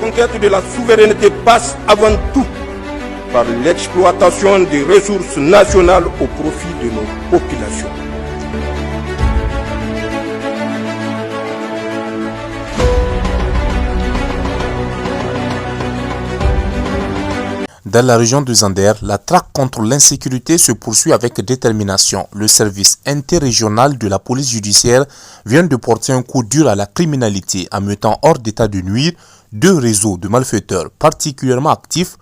conquête de la souveraineté passe avant tout par l'exploitation des ressources nationales au profit de nos populations. Dans la région de Zander, la traque contre l'insécurité se poursuit avec détermination. Le service interrégional de la police judiciaire vient de porter un coup dur à la criminalité en mettant hors d'état de nuire 2 réseaux de malfaiteurs particulièrement actifs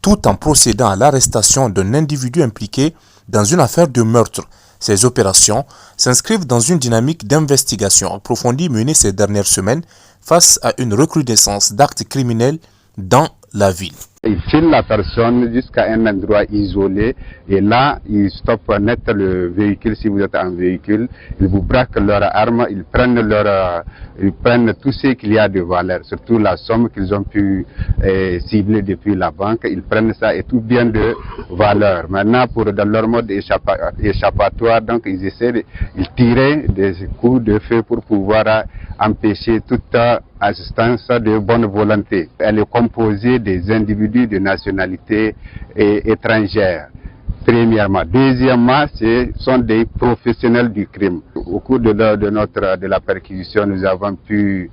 tout en procédant à l'arrestation d'un individu impliqué dans une affaire de meurtre. Ces opérations s'inscrivent dans une dynamique d'investigation approfondie menée ces dernières semaines face à une recrudescence d'actes criminels dans la ville. Ils filent la personne jusqu'à un endroit isolé et là, ils stoppent net le véhicule si vous êtes en véhicule. Ils vous braquent leurs armes, ils prennent tout ce qu'il y a de valeur, surtout la somme qu'ils ont pu cibler depuis la banque. Ils prennent ça et tout bien de valeur. Maintenant, dans leur mode échappatoire, donc ils tirer des coups de feu pour pouvoir empêcher toute assistance de bonne volonté. Elle est composée des individus de nationalité étrangère, premièrement. Deuxièmement, ce sont des professionnels du crime. Au cours de la perquisition, nous avons pu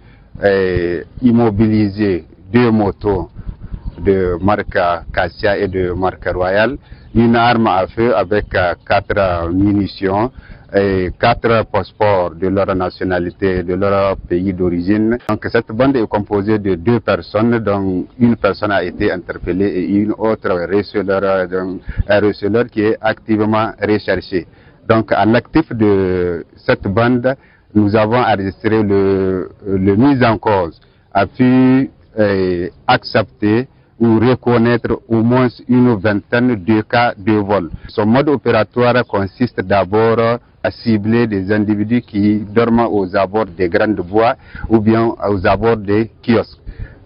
immobiliser 2 motos de marque Cassia et de marque Royal, une arme à feu avec 4 munitions, et 4 passeports de leur nationalité, de leur pays d'origine. Donc cette bande est composée de 2 personnes, dont une personne a été interpellée et une autre un receleur qui est activement recherché. Donc à l'actif de cette bande, nous avons enregistré le mise en cause a pu accepter ou reconnaître au moins une vingtaine de cas de vol. Son mode opératoire consiste d'abord à cibler des individus qui dorment aux abords des grandes voies ou bien aux abords des kiosques.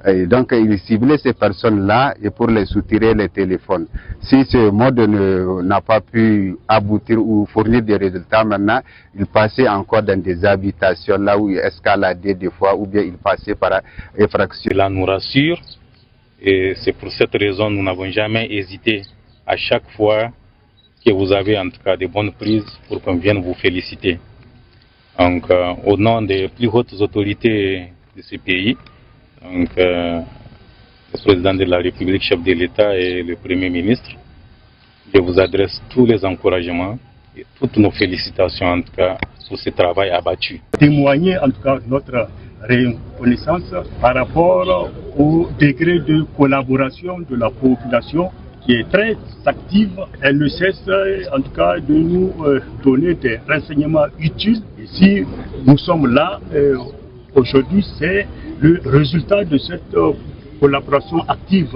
Et donc il ciblait ces personnes-là et pour les soutirer les téléphones. Si ce mode n'a pas pu aboutir ou fournir des résultats maintenant, il passait encore dans des habitations là où il escaladait des fois ou bien il passait par effraction. Cela nous rassure. Et c'est pour cette raison que nous n'avons jamais hésité à chaque fois que vous avez en tout cas de bonnes prises pour qu'on vienne vous féliciter. Donc au nom des plus hautes autorités de ce pays, donc le président de la République, chef de l'État et le Premier ministre, je vous adresse tous les encouragements et toutes nos félicitations en tout cas pour ce travail abattu. Témoigner en tout cas notre reconnaissance par rapport au degré de collaboration de la population qui est très active. Elle ne cesse en tout cas de nous donner des renseignements utiles. Et si nous sommes là aujourd'hui, c'est le résultat de cette collaboration active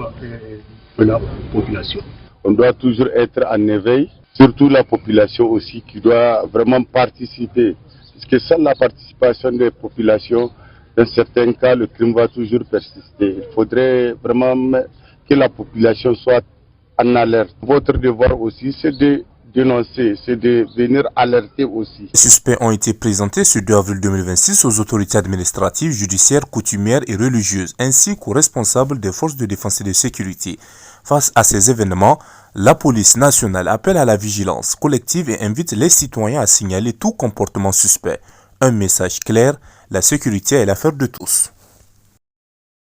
de la population. On doit toujours être en éveil, surtout la population aussi qui doit vraiment participer. Parce que sans la participation des populations, dans certains cas, le crime va toujours persister. Il faudrait vraiment que la population soit en alerte. Votre devoir aussi, c'est de dénoncer, c'est de venir alerter aussi. Les suspects ont été présentés ce 2 avril 2026 aux autorités administratives, judiciaires, coutumières et religieuses, ainsi qu'aux responsables des forces de défense et de sécurité. Face à ces événements, la police nationale appelle à la vigilance collective et invite les citoyens à signaler tout comportement suspect. Un message clair, la sécurité est l'affaire de tous.